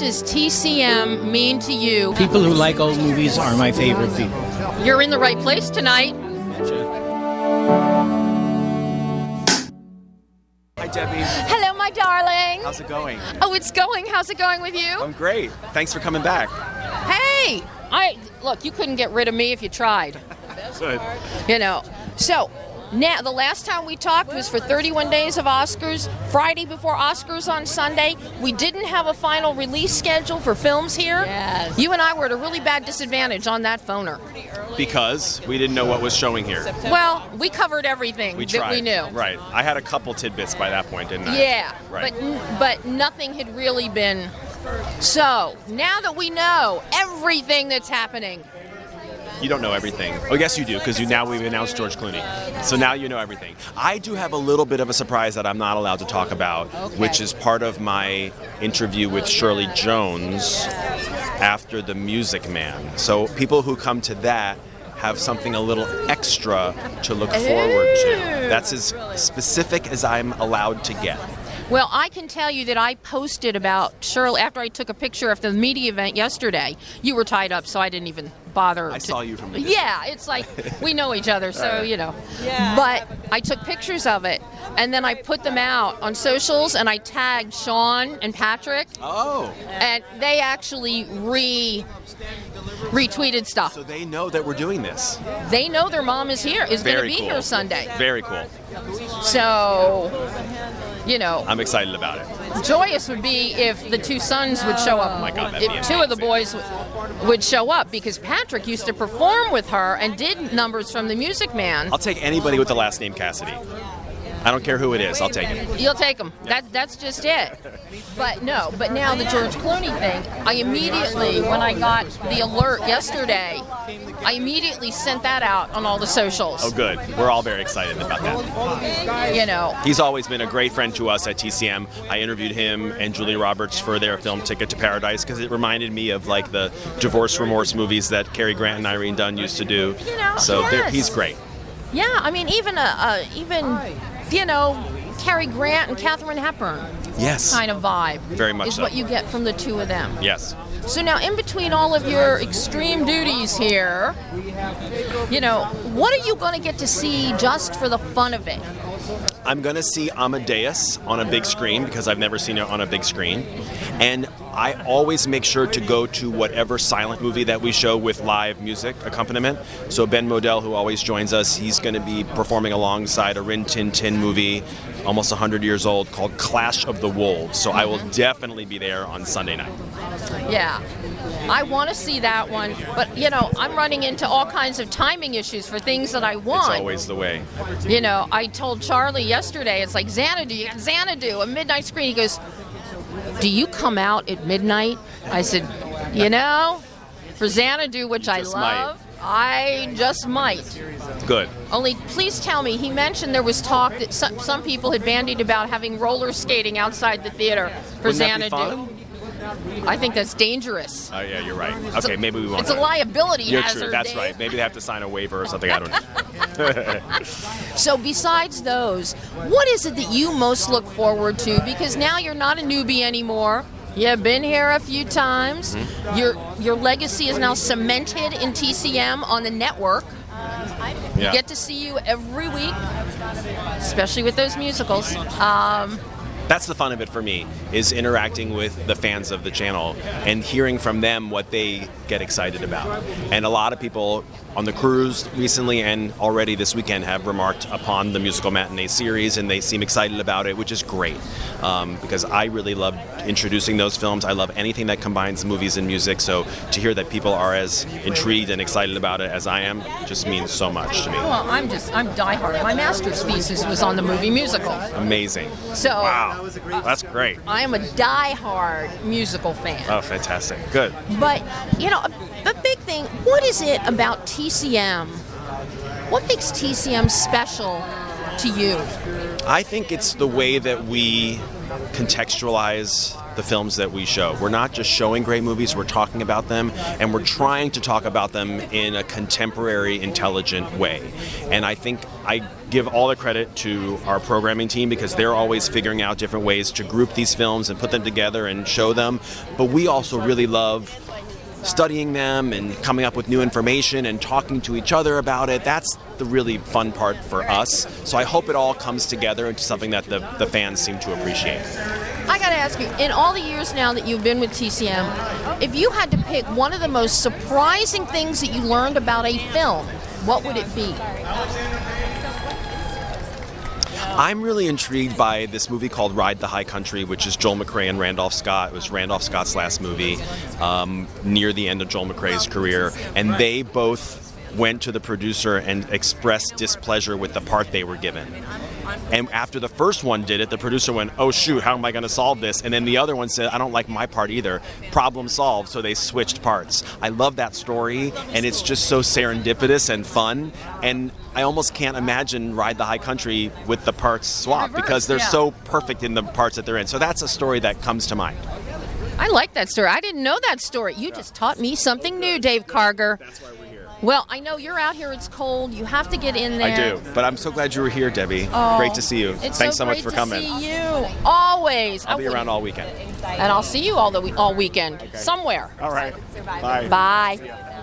does TCM mean to you? People who like old movies are my favorite people. You're in the right place tonight. Hi, Debbie. Hello, my darling. How's it going? Oh, it's going. How's it going with you? I'm great. Thanks for coming back. Hey, look, you couldn't get rid of me if you tried. Good. You know, so now the last time we talked was for 31 days of Oscars, Friday before Oscars on Sunday. We didn't have a final release schedule for films here. Yes. You and I were at a really bad disadvantage on that phoner. Because we didn't know what was showing here. Well, we covered everything We that tried. we knew. Right. I had a couple tidbits by that point, didn't I? Yeah, Right. but nothing had really been. So now that we know everything that's happening, You don't know everything. Oh, yes, you do, because we've announced George Clooney. So now you know everything. I do have a little bit of a surprise that I'm not allowed to talk about, which is part of my interview with Shirley Jones after The Music Man. So people who come to that have something a little extra to look forward to. That's as specific as I'm allowed to get. well, I can tell you that I posted about Shirley after I took a picture after the media event yesterday. You were tied up, so I didn't even bother. I saw you from the Yeah, it's like we know each other, so you know. Yeah. But I took pictures of it, and then I put them out on socials, and I tagged Sean and Patrick, Oh, and they actually retweeted stuff. so they know that we're doing this. They know their mom is going to Very be cool. here Sunday. Very cool. So, you know, I'm excited about it. joyous would be if the two sons would show up. Oh my God, that'd be if two of the amazing. boys would show up, because Patrick used to perform with her and did numbers from The Music Man. I'll take anybody with the last name Cassidy. I don't care who it is. I'll take it. You'll take them. That's just it. But now the George Clooney thing, I immediately, when I got the alert yesterday, I immediately sent that out on all the socials. Oh, good. We're all very excited about that. You know, He's always been a great friend to us at TCM. I interviewed him and Julia Roberts for their film Ticket to Paradise because it reminded me of like the divorce remorse movies that Cary Grant and Irene Dunn used to do. You know, so yes. he's great. yeah, I mean, even you know, Cary Grant and Katharine Hepburn Yes. kind of vibe. Very much is so. what you get from the two of them. Yes. So now, in between all of your extreme duties here, you know, what are you going to get to see just for the fun of it? I'm going to see Amadeus on a big screen because I've never seen it on a big screen. And I always make sure to go to whatever silent movie that we show with live music accompaniment. So Ben Modell, who always joins us, he's going to be performing alongside a Rin Tin Tin movie, almost 100 years old, called Clash of the Wolves. So I will definitely be there on Sunday night. Yeah. I want to see that one, but, you know, I'm running into all kinds of timing issues for things that I want. It's always the way. You know, I told Charlie yesterday, it's like, Xanadu, a midnight screen. He goes, do you come out at midnight? I said, you know, for Xanadu, which I just love, I just might. Good. Only, please tell me, he mentioned there was talk that some people had bandied about having roller skating outside the theater for Wouldn't that be Xanadu. fun? I think that's dangerous. Oh, yeah, you're right. Okay, maybe we won't. It's a liability You're hazard. true. That's Dave. right. Maybe they have to sign a waiver or something. I don't know. So besides those, what is it that you most look forward to? Because now you're not a newbie anymore. You've been here a few times. Mm-hmm. Your legacy is now cemented in TCM on the network. Yeah. Get to see you every week, especially with those musicals. That's the fun of it for me, is interacting with the fans of the channel and hearing from them what they get excited about. And a lot of people on the cruise recently and already this weekend have remarked upon the musical matinee series, and they seem excited about it, which is great, because I really love introducing those films. I love anything that combines movies and music, so to hear that people are as intrigued and excited about it as I am just means so much to me. Well, I'm diehard. My master's thesis was on the movie musical. Amazing. So Wow, that's great. I am a diehard musical fan. Oh, fantastic. Good. But, you know, a big thing, what is it about TCM? What makes TCM special to you? I think it's the way that we contextualize the films that we show. We're not just showing great movies, we're talking about them, and we're trying to talk about them in a contemporary, intelligent way. And I think I give all the credit to our programming team because they're always figuring out different ways to group these films and put them together and show them. But we also really love studying them and coming up with new information and talking to each other about it. That's the really fun part for us. So I hope it all comes together into something that the fans seem to appreciate. I got to ask you, in all the years now that you've been with TCM, if you had to pick one of the most surprising things that you learned about a film, what would it be? I'm really intrigued by this movie called Ride the High Country, which is Joel McCrea and Randolph Scott. It was Randolph Scott's last movie, near the end of Joel McCrea's career. And they both went to the producer and expressed displeasure with the part they were given. And after the first one did it, the producer went, oh shoot, how am I going to solve this? And then the other one said, I don't like my part either. Problem solved, so they switched parts. I love that story, and it's just so serendipitous and fun. And I almost can't imagine Ride the High Country with the parts swapped because they're so perfect in the parts that they're in. So that's a story that comes to mind. I like that story. I didn't know that story. You just taught me something new, Dave Karger. That's why we're here. Well, I know you're out here. It's cold. You have to get in there. I do, but I'm so glad you were here, Debbie. Oh, Great to see you. It's Thanks so much for great coming. to see you. Always. I'll be around all weekend. And I'll see you all weekend. Okay. Somewhere. All right. Bye. Bye.